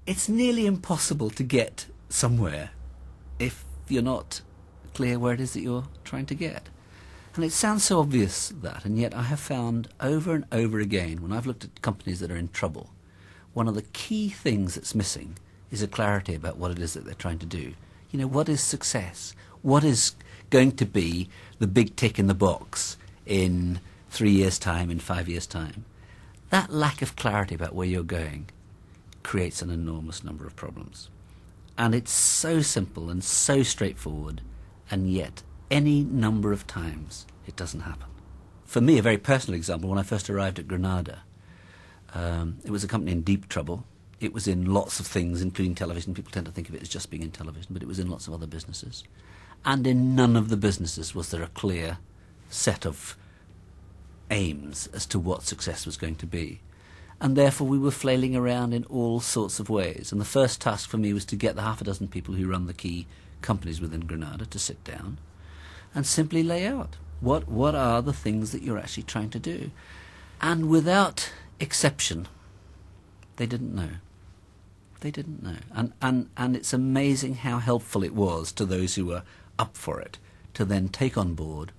it's nearly impossible to get somewhere if you're not clear where it is that you're trying to get. And it sounds so obvious that, and yet I have found over and over again, when I've looked at companies that are in trouble, one of the key things that's missing is a clarity about what it is that they're trying to do. You know, what is success? What is going to be the big tick in the box in 3 years' time, in 5 years' time? That lack of clarity about where you're going creates an enormous number of problems. And it's so simple and so straightforward, and yet any number of times it doesn't happen. For me, a very personal example, when I first arrived at Granada, it was a company in deep trouble. It was in lots of things, including television. People tend to think of it as just being in television, but it was in lots of other businesses. And in none of the businesses was there a clear set of aims as to what success was going to be. And therefore we were flailing around in all sorts of ways. And the first task for me was to get the half a dozen people who run the key companies within Granada to sit down and simply lay out what are the things that you're actually trying to do. And without exception, they didn't know. They didn't know. And it's amazing how helpful it was to those who were up for it to then take on board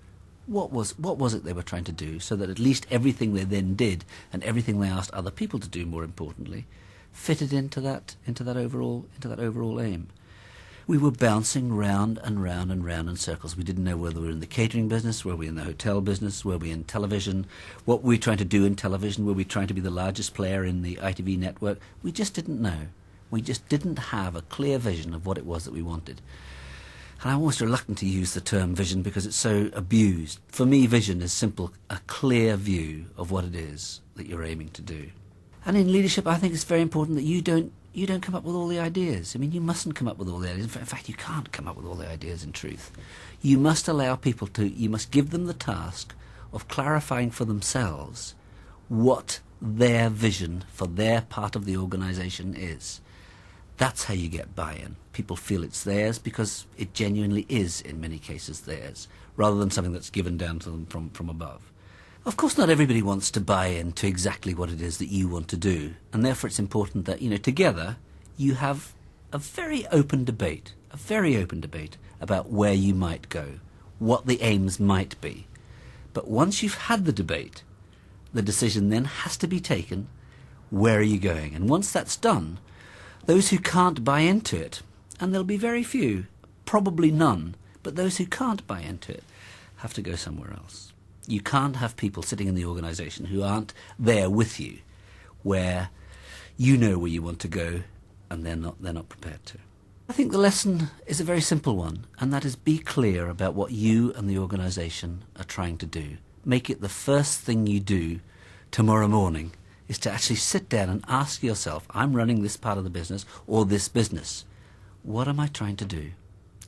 what was it they were trying to do, so that at least everything they then did and everything they asked other people to do, more importantly, fitted into that overall aim. We were bouncing round and round and round in circles. We didn't know whether we were in the catering business, were we in the hotel business, were we in television, what were we trying to do in television, were we trying to be the largest player in the ITV network. We just didn't know. We just didn't have a clear vision of what it was that we wanted. And I'm almost reluctant to use the term vision because it's so abused. For me, vision is simple, a clear view of what it is that you're aiming to do. And in leadership, I think it's very important that you don't come up with all the ideas. I mean, you mustn't come up with all the ideas. In fact, you can't come up with all the ideas in truth. You must allow people you must give them the task of clarifying for themselves what their vision for their part of the organisation is. That's how you get buy-in. People feel it's theirs because it genuinely is, in many cases, theirs, rather than something that's given down to them from above. Of course, not everybody wants to buy into exactly what it is that you want to do, and therefore it's important that, together you have a very open debate about where you might go, what the aims might be. But once you've had the debate, the decision then has to be taken, where are you going? And once that's done, those who can't buy into it, and there'll be very few, probably none, but those who can't buy into it have to go somewhere else. You can't have people sitting in the organisation who aren't there with you, where you know where you want to go and they're not prepared to. I think the lesson is a very simple one, and that is be clear about what you and the organisation are trying to do. Make it the first thing you do tomorrow morning, is to actually sit down and ask yourself, I'm running this part of the business or this business. What am I trying to do?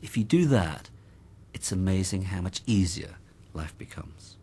If you do that, it's amazing how much easier life becomes.